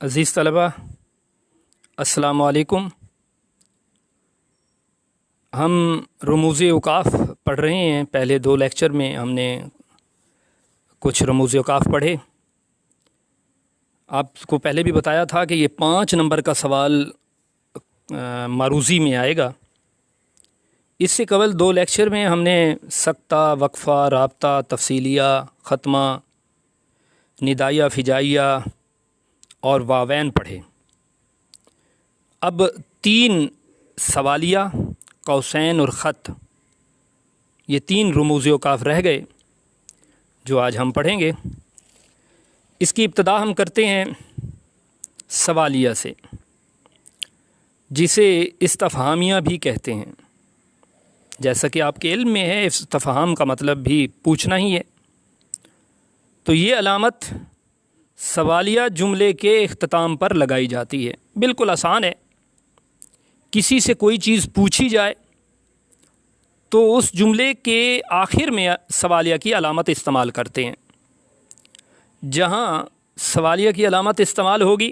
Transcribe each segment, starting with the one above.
عزیز طلبہ، السلام علیکم۔ ہم رموز اوقاف پڑھ رہے ہیں۔ پہلے 2 لیکچر میں ہم نے کچھ رموز اوقاف پڑھے۔ آپ کو پہلے بھی بتایا تھا کہ یہ 5 نمبر کا سوال معروضی میں آئے گا۔ اس سے قبل 2 لیکچر میں ہم نے سکتہ، وقفہ، رابطہ، تفصیلیہ، ختمہ، ندائیہ، فجائیہ اور واوین پڑھے۔ اب 3 سوالیہ، قوسین اور خط، یہ 3 رموز اوقاف رہ گئے جو آج ہم پڑھیں گے۔ اس کی ابتدا ہم کرتے ہیں سوالیہ سے، جسے استفہامیہ بھی کہتے ہیں۔ جیسا کہ آپ کے علم میں ہے، استفہام کا مطلب بھی پوچھنا ہی ہے۔ تو یہ علامت سوالیہ جملے کے اختتام پر لگائی جاتی ہے۔ بالکل آسان ہے۔ کسی سے کوئی چیز پوچھی جائے تو اس جملے کے آخر میں سوالیہ کی علامت استعمال کرتے ہیں۔ جہاں سوالیہ کی علامت استعمال ہوگی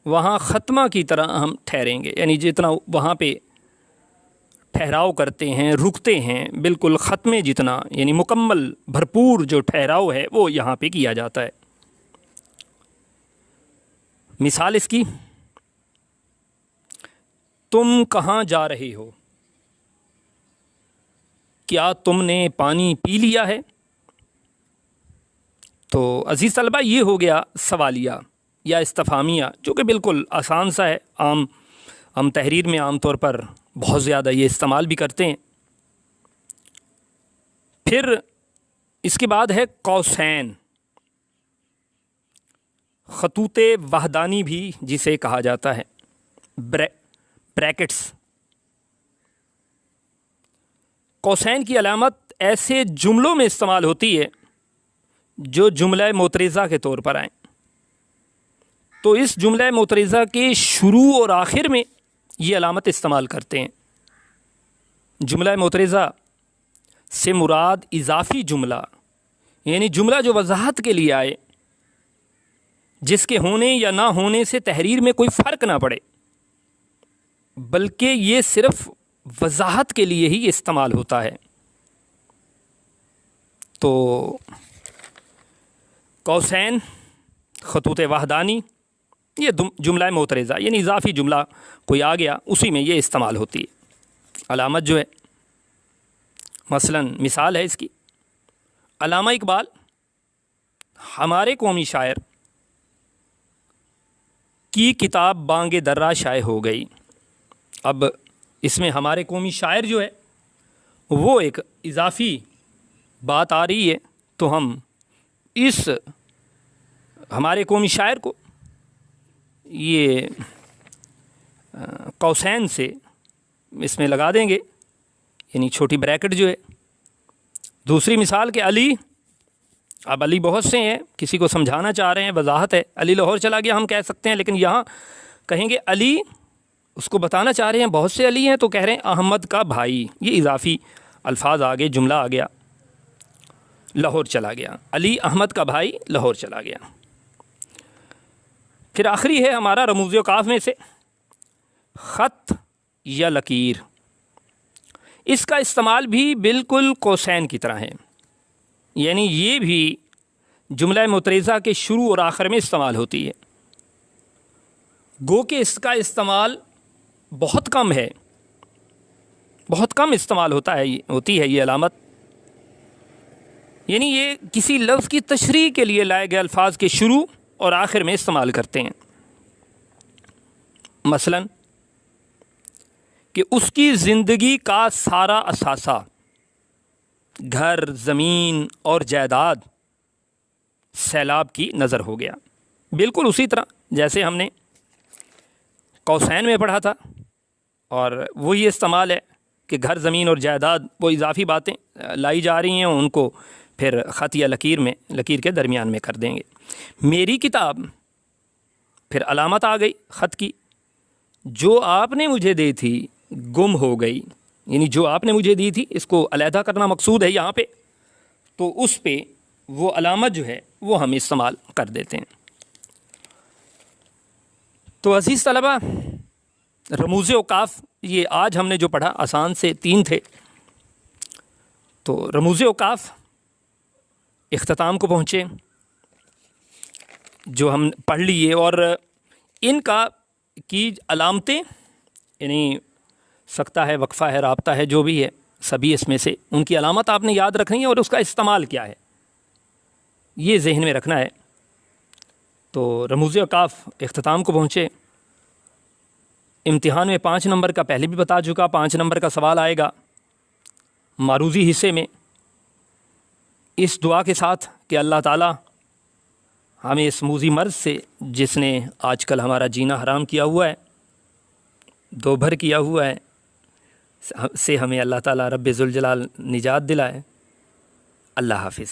وہاں ختمہ کی طرح ہم ٹھہریں گے، یعنی جتنا وہاں پہ ٹھہراؤ کرتے ہیں، رکتے ہیں، بالکل ختمے جتنا، یعنی مکمل بھرپور جو ٹھہراؤ ہے وہ یہاں پہ کیا جاتا ہے۔ مثال اس کی، تم کہاں جا رہے ہو؟ کیا تم نے پانی پی لیا ہے؟ تو عزیز طلبہ، یہ ہو گیا سوالیہ یا استفہامیہ، جو کہ بالکل آسان سا ہے۔ ہم تحریر میں عام طور پر بہت زیادہ یہ استعمال بھی کرتے ہیں۔ پھر اس کے بعد ہے قوسین، خطوط وحدانی بھی جسے کہا جاتا ہے، بریکٹس۔ قوسین کی علامت ایسے جملوں میں استعمال ہوتی ہے جو جملہ معترضہ کے طور پر آئیں۔ تو اس جملہ معترضہ کے شروع اور آخر میں یہ علامت استعمال کرتے ہیں۔ جملہ معترضہ سے مراد اضافی جملہ، یعنی جملہ جو وضاحت کے لیے آئے، جس کے ہونے یا نہ ہونے سے تحریر میں کوئی فرق نہ پڑے، بلکہ یہ صرف وضاحت کے لیے ہی استعمال ہوتا ہے۔ تو قوسین، خطوط وحدانی، یہ جملہ معترضہ، یعنی اضافی جملہ کوئی آ گیا اسی میں یہ استعمال ہوتی ہے علامت جو ہے۔ مثلاً مثال ہے اس کی، علامہ اقبال ہمارے قومی شاعر کی کتاب بانگ درہ شائع ہو گئی۔ اب اس میں ہمارے قومی شاعر جو ہے وہ ایک اضافی بات آ رہی ہے، تو ہم اس ہمارے قومی شاعر کو یہ قوسین سے اس میں لگا دیں گے، یعنی چھوٹی بریکٹ جو ہے۔ دوسری مثال کہ علی، اب علی بہت سے ہیں، کسی کو سمجھانا چاہ رہے ہیں، وضاحت ہے، علی لاہور چلا گیا ہم کہہ سکتے ہیں، لیکن یہاں کہیں گے علی، اس کو بتانا چاہ رہے ہیں بہت سے علی ہیں، تو کہہ رہے ہیں احمد کا بھائی، یہ اضافی الفاظ آگے، جملہ آ گیا، لاہور چلا گیا، علی احمد کا بھائی لاہور چلا گیا۔ پھر آخری ہے ہمارا رموز اوقاف میں سے خط یا لکیر۔ اس کا استعمال بھی بالکل قوسین کی طرح ہے، یعنی یہ بھی جملہ معترضہ کے شروع اور آخر میں استعمال ہوتی ہے، گو کہ اس کا استعمال بہت کم ہے، بہت کم استعمال ہوتی ہے یہ علامت، یعنی یہ کسی لفظ کی تشریح کے لیے لائے گئے الفاظ کے شروع اور آخر میں استعمال کرتے ہیں۔ مثلاً کہ اس کی زندگی کا سارا اثاثہ گھر، زمین اور جائیداد سیلاب کی نظر ہو گیا۔ بالکل اسی طرح جیسے ہم نے قوسین میں پڑھا تھا، اور وہی استعمال ہے کہ گھر، زمین اور جائیداد، وہ اضافی باتیں لائی جا رہی ہیں، ان کو پھر خط یا لکیر میں، لکیر کے درمیان میں کر دیں گے۔ میری کتاب، پھر علامت آ گئی خط کی، جو آپ نے مجھے دی تھی گم ہو گئی، یعنی جو آپ نے مجھے دی تھی، اس کو علیحدہ کرنا مقصود ہے یہاں پہ، تو اس پہ وہ علامت جو ہے وہ ہم استعمال کر دیتے ہیں۔ تو عزیز طلبہ، رموز اوقاف یہ آج ہم نے جو پڑھا آسان سے 3 تھے. تو رموز اوقاف اختتام کو پہنچے جو ہم پڑھ لیے، اور ان کی علامتیں، یعنی سکتہ ہے، وقفہ ہے، رابطہ ہے، جو بھی ہے سبھی اس میں سے ان کی علامت آپ نے یاد رکھنی ہے، اور اس کا استعمال کیا ہے یہ ذہن میں رکھنا ہے. تو رموز اوقاف اختتام کو پہنچے. امتحان میں 5 نمبر کا پہلے بھی بتا چکا، 5 نمبر کا سوال آئے گا معروضی حصے میں، اس دعا کے ساتھ کہ اللہ تعالیٰ ہمیں اس موذی مرض سے جس نے آج کل ہمارا جینا حرام کیا ہوا ہے، دوبھر کیا ہوا ہے، سے ہمیں اللہ تعالیٰ رب ذوالجلال نجات دلائے. اللہ حافظ.